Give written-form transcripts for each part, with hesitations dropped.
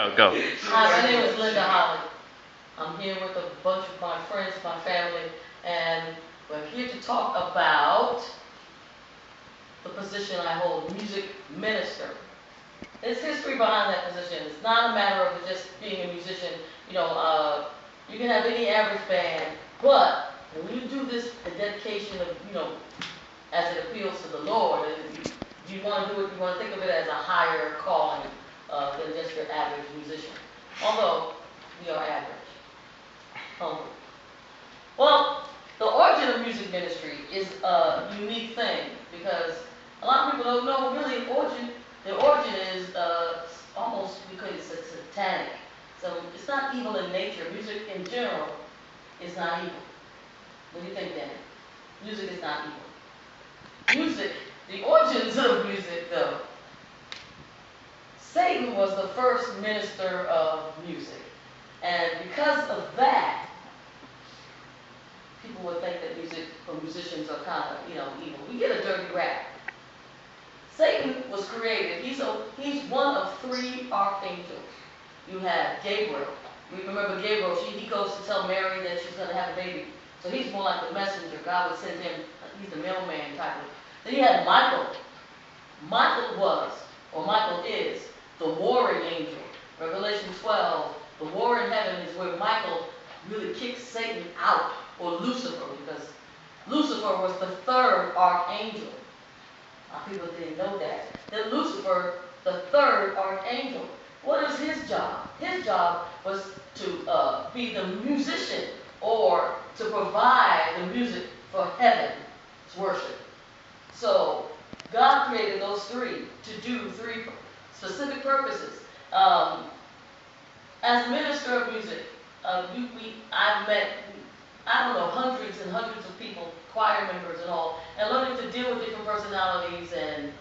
Go. Hi, my name is Linda Holly. I'm here with a bunch of my friends, my family, and we're here to talk about the position I hold, music minister. There's history behind that position. It's not a matter of just being a musician. You can have any average band, but when you do this, the dedication of, as it appeals to the Lord, and you want to do it, you want to think of it as a higher calling than just your average musician. Although we are average, humble. Well, the origin of music ministry is a unique thing because a lot of people don't know really the origin is almost because it's satanic. So it's not evil in nature. Music in general is not evil. What do you think, Danny? Music is not evil. Music, the origins of music though. Satan was the first minister of music. And because of that, people would think that music or musicians are kind of, evil. We get a dirty rap. Satan was created. He's one of three archangels. You have Gabriel. We remember Gabriel. He goes to tell Mary that she's going to have a baby. So he's more like the messenger. God would send him. He's the mailman type of. Then you have Michael. Michael is the warring angel. Revelation 12. The war in heaven is where Michael really kicks Satan out, or Lucifer, because Lucifer was the third archangel. People didn't know that. That Lucifer, the third archangel, what is his job? His job was to be the musician or to provide the music for heaven's worship. So God created those three to do three specific purposes. As a minister of music, I've met, I don't know, hundreds and hundreds of people, choir members and all, and learning to deal with different personalities and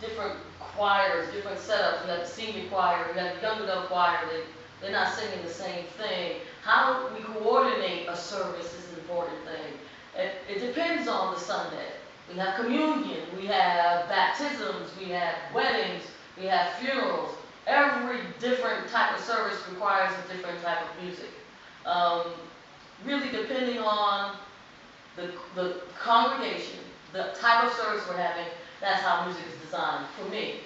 different choirs, different setups. You have the senior choir, you have the young adult choir. They're not singing the same thing. How we coordinate a service is an important thing. It depends on the Sunday. We have communion, we have baptisms, we have weddings, we have funerals. Every different type of service requires a different type of music. Really depending on the congregation, the type of service we're having, that's how music is designed. For me,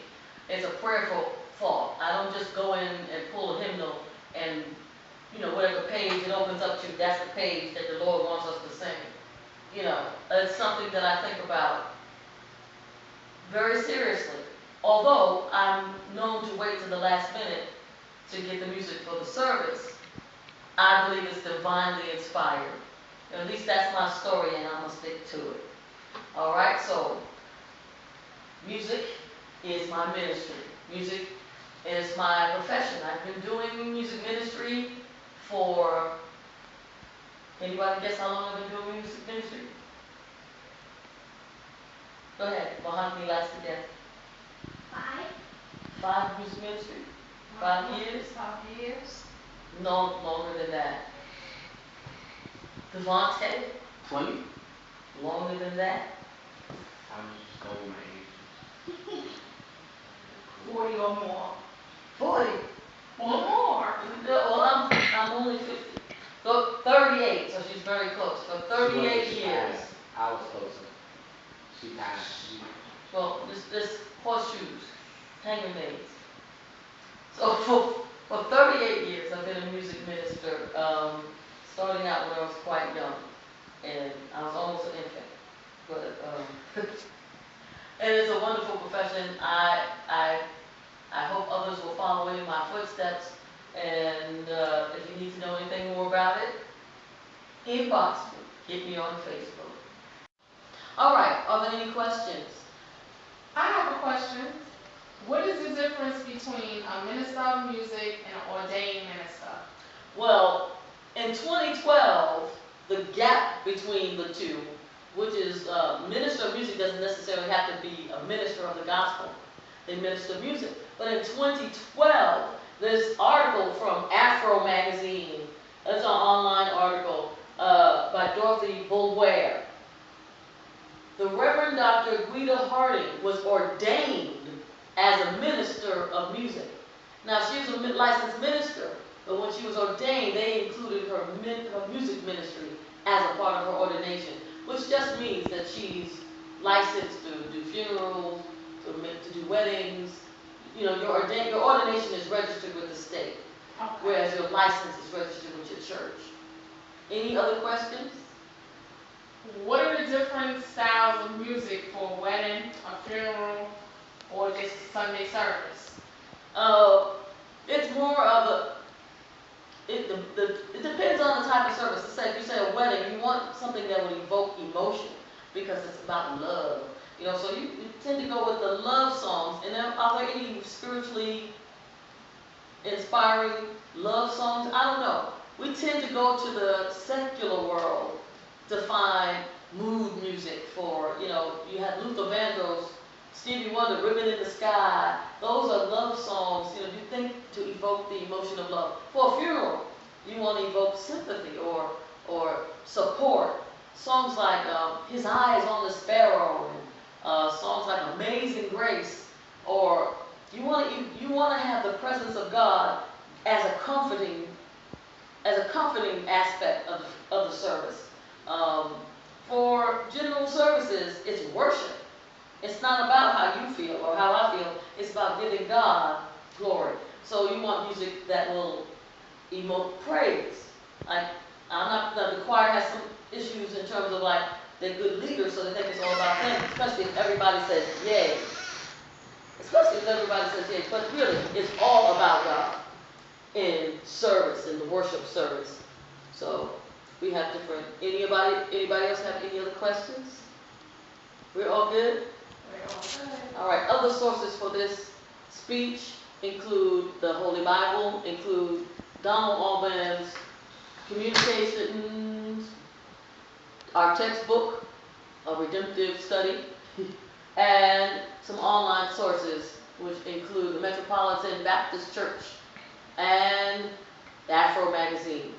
it's a prayerful thought. I don't just go in and pull a hymnal and, whatever page it opens up to, that's the page that the Lord wants us to sing. It's something that I think about very seriously. Although I'm known to wait to the last minute to get the music for the service, I believe it's divinely inspired. At least that's my story, and I'm going to stick to it. All right, so music is my ministry. Music is my profession. I've been doing music ministry for, anybody guess how long I've been doing music ministry? Go ahead. How many last again? 5 music ministry? 5 years? 5 years. No, longer than that. Devontae? 20? Longer than that? I was just going my age. 40 or more. 40? Or more. Well, I'm only 50. So 38, so she's very close. For 38 years. I was closer. She passed. Well, this horseshoes, hanger maids. So for 38 years, I've been a music minister, starting out when I was quite young, and I was almost an infant. But and it's a wonderful profession. I hope others will follow in my footsteps. And if you need to know anything more about it, inbox me. Get me on Facebook. All right. Are there any questions? I have a question. What is the difference between a minister of music and an ordained minister? Well, in 2012, the gap between the two, which is minister of music doesn't necessarily have to be a minister of the gospel. They minister music. But in 2012, this article from Afro Magazine, that's an online article by Dorothy Bulware. The Reverend Dr. Guida Harding was ordained as a minister of music. Now, she was a licensed minister, but when she was ordained, they included her music ministry as a part of her ordination, which just means that she's licensed to do funerals, to do weddings. You know, your ordination is registered with the state, Okay. whereas your license is registered with your church. Any other questions? What are the different styles of music for a wedding, a funeral, or just Sunday service? It's more of it depends on the type of service. Let's say if you say a wedding, you want something that would evoke emotion because it's about love. You know, so you tend to go with the love songs. And then are there any spiritually inspiring love songs? I don't know. We tend to go to the secular world to find mood music for, you know, you had Luther Vandross, Stevie Wonder, Ribbon in the Sky. Those are love songs, you know, you think to evoke the emotion of love. For a funeral, you want to evoke sympathy or support. Songs like His Eye is on the Sparrow, and songs like Amazing Grace, or you want to have the presence of God as a comforting aspect of the service. For general services, it's worship. It's not about how you feel or how I feel. It's about giving God glory. So you want music that will emote praise. Like, the choir has some issues in terms of like they're good leaders, so they think it's all about them, especially if everybody says yay. Especially if everybody says yay. But really, it's all about God in service, in the worship service. So we have different. Anybody else have any other questions? We're all good? All right, other sources for this speech include the Holy Bible, include Donald Alban's Communications, our textbook, a redemptive study, and some online sources, which include the Metropolitan Baptist Church and the Afro Magazine.